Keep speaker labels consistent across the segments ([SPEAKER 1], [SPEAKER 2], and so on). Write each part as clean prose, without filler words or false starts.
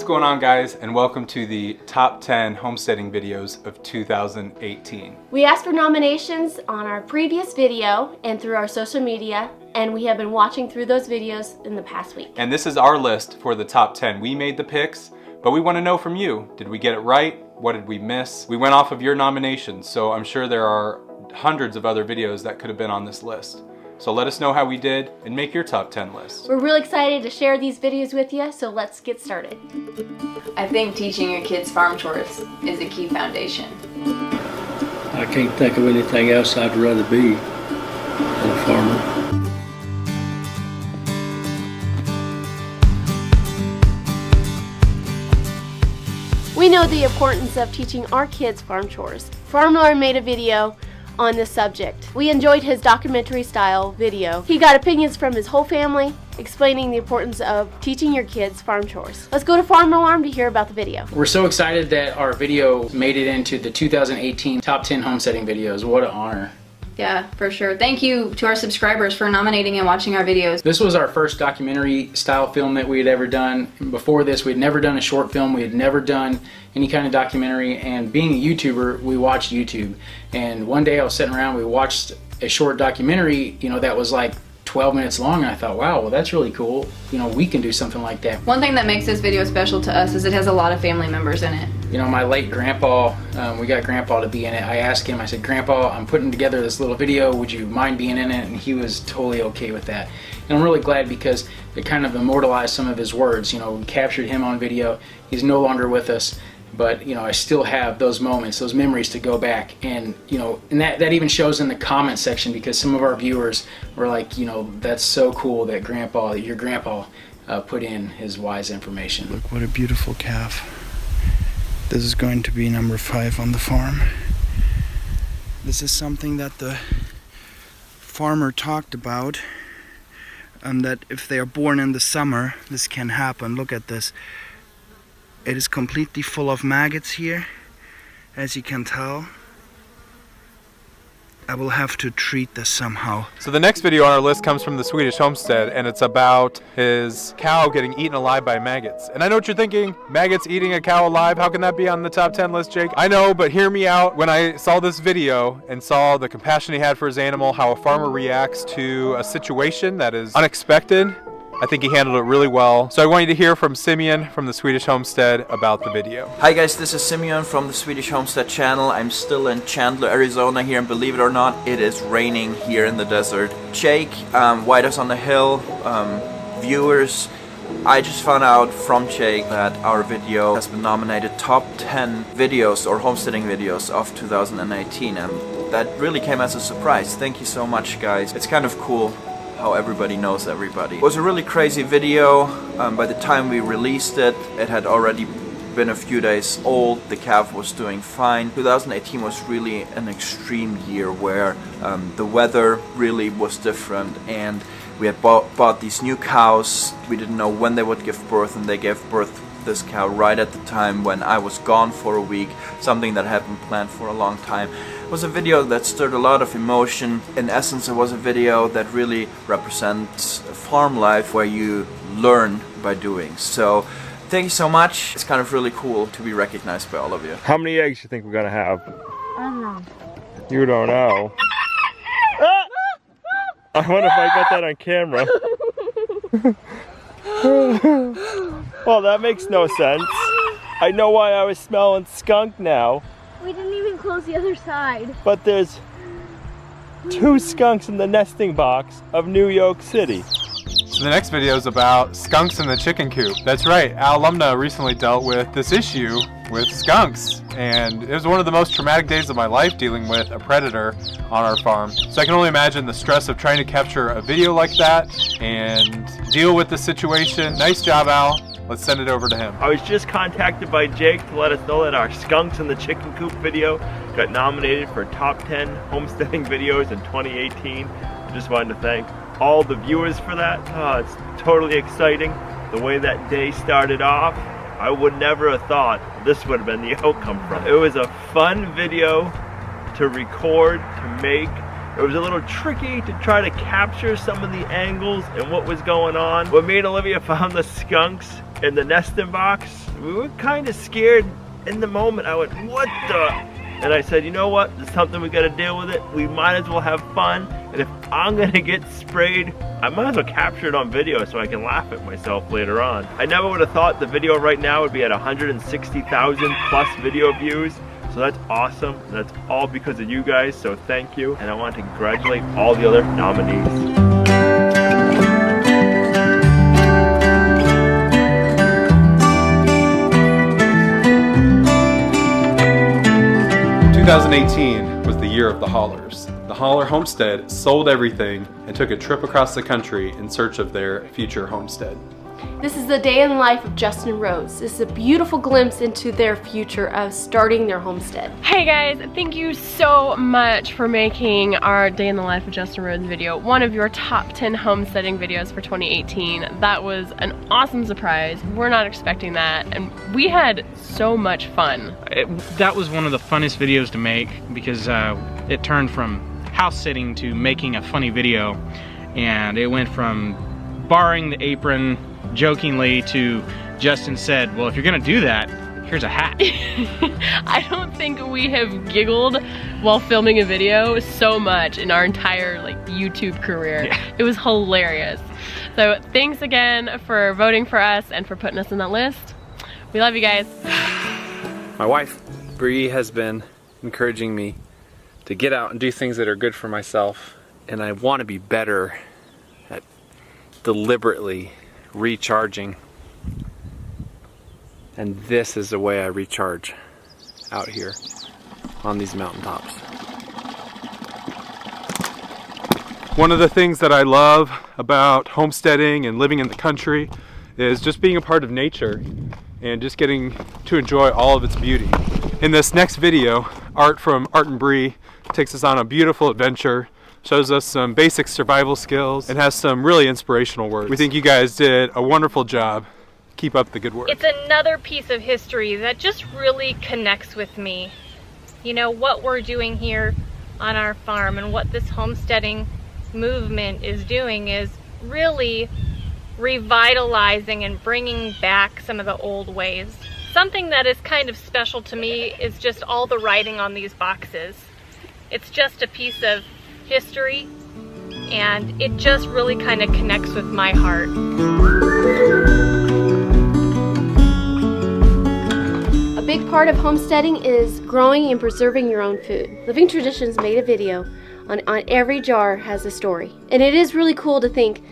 [SPEAKER 1] What's going on, guys, and welcome to the top 10 homesteading videos of 2018.
[SPEAKER 2] We asked for nominations on our previous video and through our social media, and we have been watching through those videos in the past week.
[SPEAKER 1] And this is our list for the top 10. We made the picks, but we want to know from you. Did we get it right? What did we miss? We went off of your nominations, so I'm sure there are hundreds of other videos that could have been on this list. So let us know how we did and make your top 10 list.
[SPEAKER 2] We're really excited to share these videos with you, so let's get started.
[SPEAKER 3] I think teaching your kids farm chores is a key foundation.
[SPEAKER 4] I can't think of anything else I'd rather be than a farmer.
[SPEAKER 2] We know the importance of teaching our kids farm chores. Farm Lord made a video on this subject. We enjoyed his documentary style video. He got opinions from his whole family explaining the importance of teaching your kids farm chores. Let's go to Farm Alarm to hear about the video.
[SPEAKER 5] We're so excited that our video made it into the 2018 top 10 homesteading videos. What an honor.
[SPEAKER 3] Yeah, for sure. Thank you to our subscribers for nominating and watching our videos.
[SPEAKER 5] This was our first documentary style film that we had ever done. Before this, we'd never done a short film. We had never done any kind of documentary, and being a YouTuber, we watched YouTube. And one day I was sitting around, we watched a short documentary, that was like 12 minutes long, and I thought, wow, well, that's really cool. We can do something like that.
[SPEAKER 3] One thing that makes this video special to us is it has a lot of family members in it.
[SPEAKER 5] My late grandpa, we got grandpa to be in it. I asked him, I said, Grandpa, I'm putting together this little video. Would you mind being in it? And he was totally okay with that. And I'm really glad because it kind of immortalized some of his words. We captured him on video. He's no longer with us. But I still have those moments, those memories to go back, and and that even shows in the comment section, because some of our viewers were like, that's so cool that your grandpa put in his wise information.
[SPEAKER 6] Look what a beautiful calf. This is going to be number 5 on the farm. This is something that the farmer talked about, that if they are born in the summer, this can happen. Look at this. It is completely full of maggots here, as you can tell. I will have to treat this somehow.
[SPEAKER 1] So the next video on our list comes from the Swedish homestead, and it's about his cow getting eaten alive by maggots. And I know what you're thinking, maggots eating a cow alive, how can that be on the top 10 list, Jake? I know, but hear me out. When I saw this video and saw the compassion he had for his animal, how a farmer reacts to a situation that is unexpected, I think he handled it really well. So I want you to hear from Simeon from the Swedish homestead about the video.
[SPEAKER 7] Hi guys, this is Simeon from the Swedish homestead channel. I'm still in Chandler, Arizona here, and believe it or not, it is raining here in the desert. Jake, White House on the Hill, viewers, I just found out from Jake that our video has been nominated top 10 videos or homesteading videos of 2018, and that really came as a surprise. Thank you so much, guys. It's kind of cool how everybody knows everybody. It was a really crazy video. By the time we released it, it had already been a few days old. The calf was doing fine. 2018 was really an extreme year where the weather really was different, and we had bought these new cows. We didn't know when they would give birth, and they gave birth this cow right at the time when I was gone for a week, something that had been planned for a long time. It was a video that stirred a lot of emotion. In essence, it was a video that really represents farm life where you learn by doing. So thank you so much. It's kind of really cool to be recognized by all of you.
[SPEAKER 8] How many eggs do you think we're gonna have?
[SPEAKER 2] I don't know.
[SPEAKER 8] You don't know. Ah! I wonder if I got that on camera. Well, that makes no sense. I know why I was smelling skunk now.
[SPEAKER 2] We didn't even close the other side.
[SPEAKER 8] But there's 2 skunks in the nesting box of New York City.
[SPEAKER 1] So the next video is about skunks in the chicken coop. That's right, Al Alumna recently dealt with this issue with skunks, and it was one of the most traumatic days of my life dealing with a predator on our farm. So I can only imagine the stress of trying to capture a video like that and deal with the situation. Nice job, Al. Let's send it over to him.
[SPEAKER 8] I was just contacted by Jake to let us know that our skunks in the chicken coop video got nominated for top 10 homesteading videos in 2018. I just wanted to thank all the viewers for that. It's totally exciting. The way that day started off, I would never have thought this would have been the outcome from it. It was a fun video to record, to make. It was a little tricky to try to capture some of the angles and what was going on. What me and Olivia found the skunks in the nesting box, we were kind of scared. In the moment, I went, what the? And I said, you know what? It's something we got to deal with it. We might as well have fun. And if I'm going to get sprayed, I might as well capture it on video so I can laugh at myself later on. I never would have thought the video right now would be at 160,000 plus video views. So that's awesome. That's all because of you guys. So thank you. And I want to congratulate all the other nominees.
[SPEAKER 1] 2018 was the year of the haulers. The hauler homestead sold everything and took a trip across the country in search of their future homestead.
[SPEAKER 2] This is the day in the life of Justin and Rose. This is a beautiful glimpse into their future of starting their homestead.
[SPEAKER 9] Hey guys, thank you so much for making our day in the life of Justin and Rose video one of your top 10 homesteading videos for 2018. That was an awesome surprise. We're not expecting that, and we had so much fun.
[SPEAKER 5] That was one of the funnest videos to make because it turned from house sitting to making a funny video, and it went from barring the apron jokingly to Justin said, well, if you're gonna do that, here's a hat.
[SPEAKER 9] I don't think we have giggled while filming a video so much in our entire YouTube career. Yeah. It was hilarious. So thanks again for voting for us and for putting us in that list. We love you guys.
[SPEAKER 10] My wife, Bree, has been encouraging me to get out and do things that are good for myself, and I want to be better at deliberately recharging, and this is the way I recharge out here on these mountaintops.
[SPEAKER 1] One of the things that I love about homesteading and living in the country is just being a part of nature and just getting to enjoy all of its beauty. In this next video, Art from Art and Bree takes us on a beautiful adventure, shows us some basic survival skills, and has some really inspirational words. We think you guys did a wonderful job. Keep up the good work.
[SPEAKER 11] It's another piece of history that just really connects with me. You know, what we're doing here on our farm and what this homesteading movement is doing is really revitalizing and bringing back some of the old ways. Something that is kind of special to me is just all the writing on these boxes. It's just a piece of history, and it just really kind of connects with my heart.
[SPEAKER 2] A big part of homesteading is growing and preserving your own food. Living Traditions made a video on every jar has a story, and it is really cool to think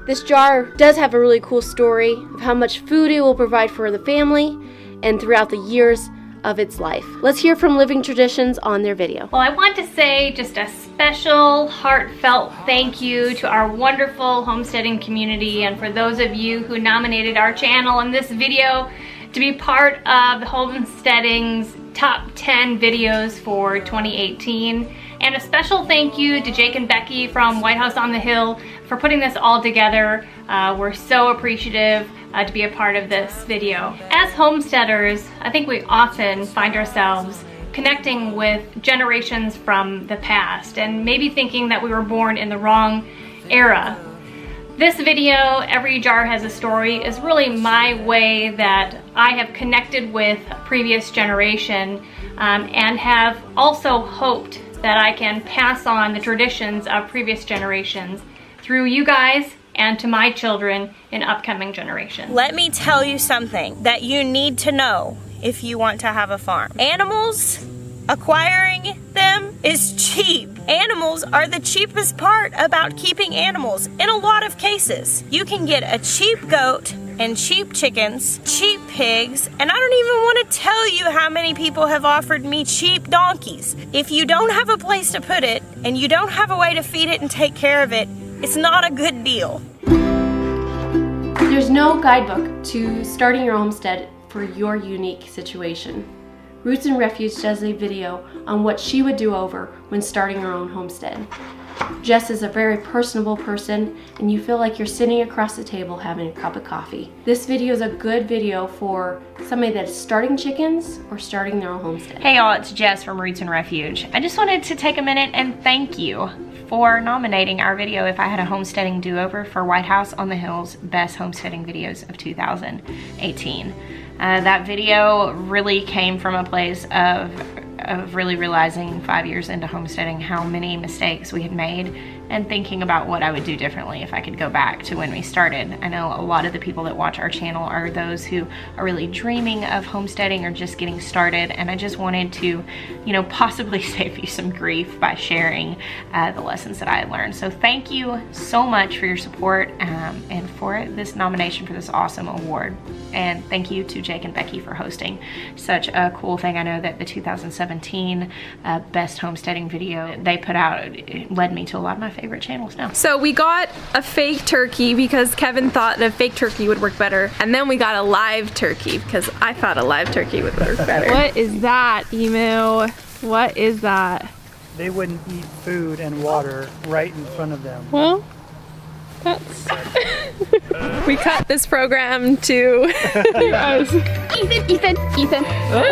[SPEAKER 2] this jar does have a really cool story of how much food it will provide for the family and throughout the years of its life. Let's hear from Living Traditions on their video.
[SPEAKER 11] Well, I want to say just a special heartfelt thank you to our wonderful homesteading community, and for those of you who nominated our channel in this video to be part of the Homesteading's top 10 videos for 2018. And a special thank you to Jake and Becky from White House on the Hill for putting this all together. We're so appreciative to be a part of this video. As homesteaders, I think we often find ourselves connecting with generations from the past and maybe thinking that we were born in the wrong era. This video, Every Jar Has a Story, is really my way that I have connected with a previous generation and have also hoped that I can pass on the traditions of previous generations through you guys and to my children in upcoming generations.
[SPEAKER 12] Let me tell you something that you need to know if you want to have a farm. Animals, acquiring them is cheap. Animals are the cheapest part about keeping animals in a lot of cases. You can get a cheap goat and cheap chickens, cheap pigs, and I don't even want to tell you how many people have offered me cheap donkeys. If you don't have a place to put it and you don't have a way to feed it and take care of it, it's not a good deal.
[SPEAKER 2] There's no guidebook to starting your homestead for your unique situation. Roots and Refuge does a video on what she would do over when starting her own homestead. Jess is a very personable person, and you feel like you're sitting across the table having a cup of coffee. This video is a good video for somebody that's starting chickens or starting their own homestead.
[SPEAKER 13] Hey y'all, it's Jess from Roots and Refuge. I just wanted to take a minute and thank you
[SPEAKER 11] for nominating our video, If I Had a Homesteading Do-Over, for White House on the Hill's Best Homesteading Videos of 2018. That video really came from a place of really realizing 5 years into homesteading how many mistakes we had made and thinking about what I would do differently if I could go back to when we started. I know a lot of the people that watch our channel are those who are really dreaming of homesteading or just getting started, and I just wanted to, you know, possibly save you some grief by sharing the lessons that I had learned. So thank you so much for your support and for this nomination for this awesome award. And thank you to Jake and Becky for hosting such a cool thing. I know that the 2017 Best Homesteading video they put out led me to a lot of my favorite channels now.
[SPEAKER 9] So we got a fake turkey because Kevin thought that a fake turkey would work better, and then we got a live turkey because I thought a live turkey would work better. What is that, Emu? What is that?
[SPEAKER 13] They wouldn't eat food and water right in front of them.
[SPEAKER 9] Well, that's... we cut this program to... Ethan.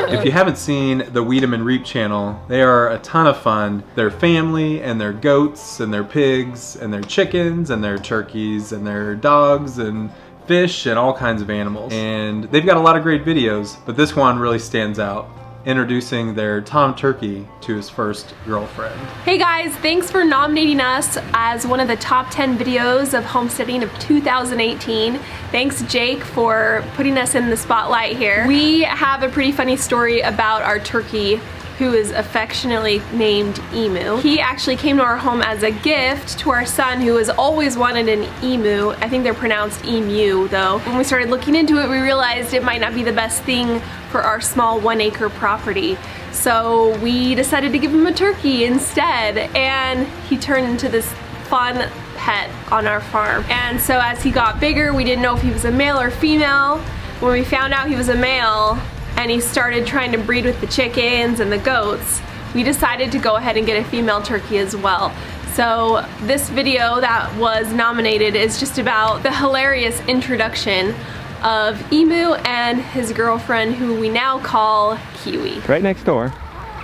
[SPEAKER 1] If you haven't seen the Weed 'em and Reap channel, they are a ton of fun. Their family and their goats and their pigs and their chickens and their turkeys and their dogs and fish and all kinds of animals. And they've got a lot of great videos, but this one really stands out, introducing their Tom Turkey to his first girlfriend.
[SPEAKER 9] Hey guys, thanks for nominating us as one of the top 10 videos of homesteading of 2018. Thanks Jake for putting us in the spotlight here. We have a pretty funny story about our turkey, who is affectionately named Emu. He actually came to our home as a gift to our son, who has always wanted an emu. I think they're pronounced emu though. When we started looking into it, we realized it might not be the best thing for our small 1 acre property. So we decided to give him a turkey instead, and he turned into this fun pet on our farm. And so as he got bigger, we didn't know if he was a male or female. When we found out he was a male, and he started trying to breed with the chickens and the goats, we decided to go ahead and get a female turkey as well. So this video that was nominated is just about the hilarious introduction of Emu and his girlfriend, who we now call Kiwi.
[SPEAKER 14] Right next door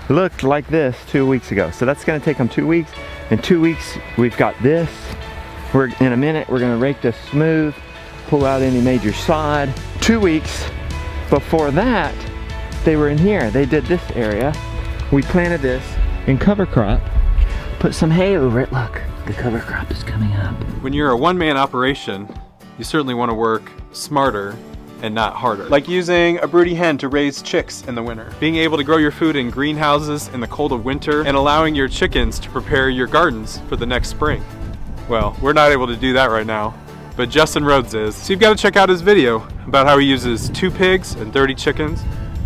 [SPEAKER 14] looked like this 2 weeks ago. So that's gonna take them 2 weeks. In 2 weeks, we've got this. In a minute, we're gonna rake this smooth, pull out any major sod. 2 weeks before that, they were in here. They did this area. We planted this in cover crop, put some hay over it. Look, the cover crop is coming up.
[SPEAKER 1] When you're a one-man operation, you certainly want to work smarter and not harder. Like using a broody hen to raise chicks in the winter. Being able to grow your food in greenhouses in the cold of winter, and allowing your chickens to prepare your gardens for the next spring. Well, we're not able to do that right now, but Justin Rhodes is. So you've got to check out his video about how he uses 2 pigs and 30 chickens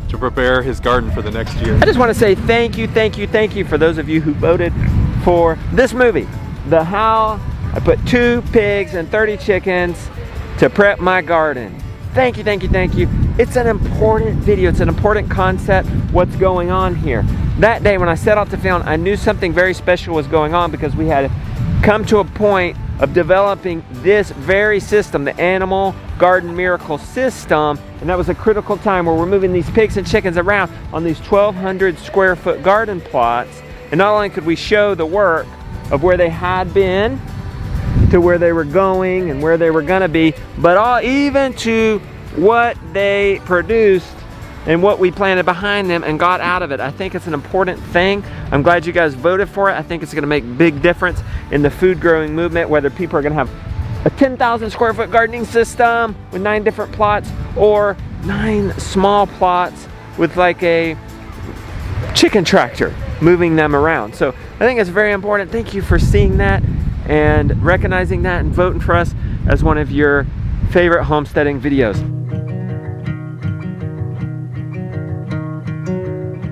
[SPEAKER 1] to prepare his garden for the next year.
[SPEAKER 14] I just want to say thank you for those of you who voted for this movie. The how I put 2 pigs and 30 chickens to prep my garden. Thank you. It's an important video. It's an important concept, what's going on here. That day when I set out to film, I knew something very special was going on, because we had come to a point of developing this very system, the Animal Garden Miracle System, and that was a critical time where we're moving these pigs and chickens around on these 1,200 square foot garden plots. And not only could we show the work of where they had been to where they were going and where they were gonna be, but even to what they produced and what we planted behind them and got out of it. I think it's an important thing. I'm glad you guys voted for it. I think it's gonna make a big difference in the food growing movement, whether people are gonna have a 10,000 square foot gardening system with 9 different plots, or 9 small plots with like a chicken tractor moving them around. So I think it's very important. Thank you for seeing that and recognizing that and voting for us as one of your favorite homesteading videos.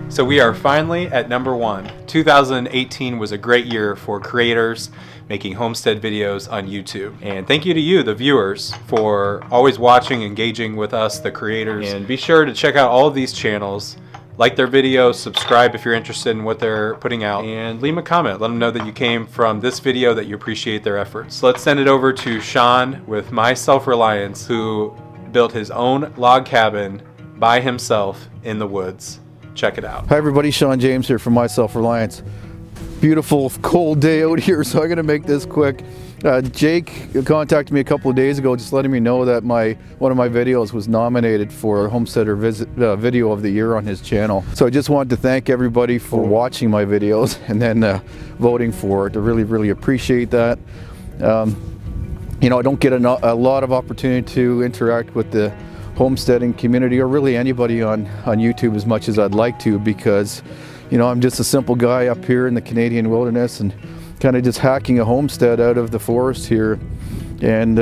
[SPEAKER 1] So we are finally at number 1. 2018 was a great year for creators making homestead videos on YouTube. And thank you to you, the viewers, for always watching, engaging with us, the creators. And be sure to check out all of these channels. Like their videos, subscribe if you're interested in what they're putting out, and leave them a comment. Let them know that you came from this video, that you appreciate their efforts. So let's send it over to Sean with My Self-Reliance, who built his own log cabin by himself in the woods. Check it out.
[SPEAKER 15] Hi everybody, Sean James here from My Self-Reliance. beautiful cold day out here, so I'm gonna make this quick. Jake contacted me a couple of days ago just letting me know that one of my videos was nominated for Homesteader Video of the Year on his channel. So I just wanted to thank everybody for watching my videos and then voting for it. I really appreciate that. You know, I don't get a lot of opportunity to interact with the homesteading community or really anybody on YouTube as much as I'd like to, because you know, I'm just a simple guy up here in the Canadian wilderness and kind of just hacking a homestead out of the forest here. And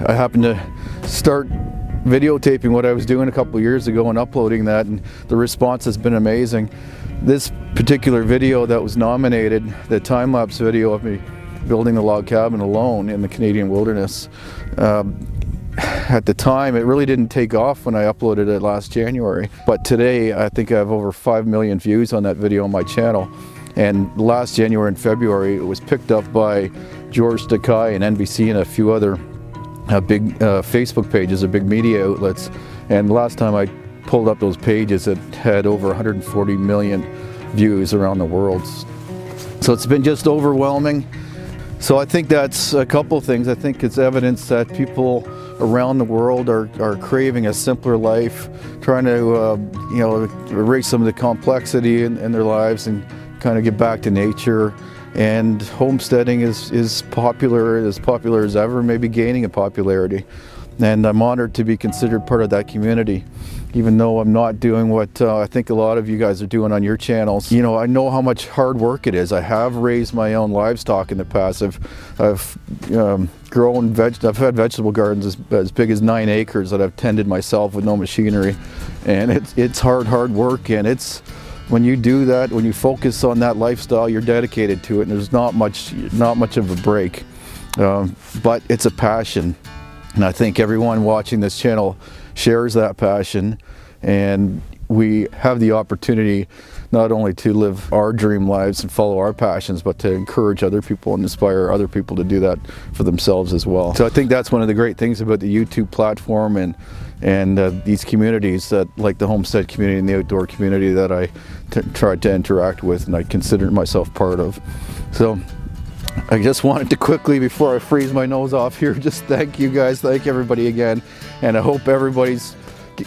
[SPEAKER 15] I happened to start videotaping what I was doing a couple of years ago and uploading that, and the response has been amazing. This particular video that was nominated, the time-lapse video of me building a log cabin alone in the Canadian wilderness, at the time it really didn't take off when I uploaded it last January, but today I think I have over 5 million views on that video on my channel. And last January and February it was picked up by George Takei and NBC and a few other big Facebook pages or big media outlets, and last time I pulled up those pages it had over 140 million views around the world. So it's been just overwhelming. So I think that's a couple of things. I think it's evidence that people around the world are craving a simpler life, trying to you know, erase some of the complexity in their lives and kind of get back to nature. And homesteading is popular, as popular as ever, maybe gaining in popularity. And I'm honored to be considered part of that community, even though I'm not doing what I think a lot of you guys are doing on your channels. You know, I know how much hard work it is. I have raised my own livestock in the past. I've I've had vegetable gardens as big as 9 acres that I've tended myself with no machinery, and it's hard work. And it's when you do that, when you focus on that lifestyle, you're dedicated to it, and there's not much of a break. But it's a passion. And I think everyone watching this channel shares that passion, and we have the opportunity not only to live our dream lives and follow our passions, but to encourage other people and inspire other people to do that for themselves as well. So I think that's one of the great things about the YouTube platform and these communities, that like the homestead community and the outdoor community that I tried to interact with and I consider myself part of. So I just wanted to quickly, before I freeze my nose off here, just thank you guys, thank everybody again, and I hope everybody's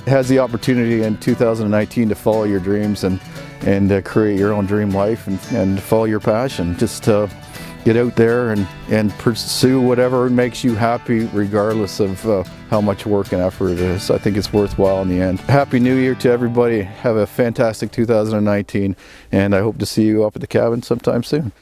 [SPEAKER 15] has the opportunity in 2019 to follow your dreams and create your own dream life and follow your passion. Just get out there and pursue whatever makes you happy, regardless of how much work and effort it is. I think it's worthwhile in the end. Happy New Year to everybody. Have a fantastic 2019, and I hope to see you up at the cabin sometime soon.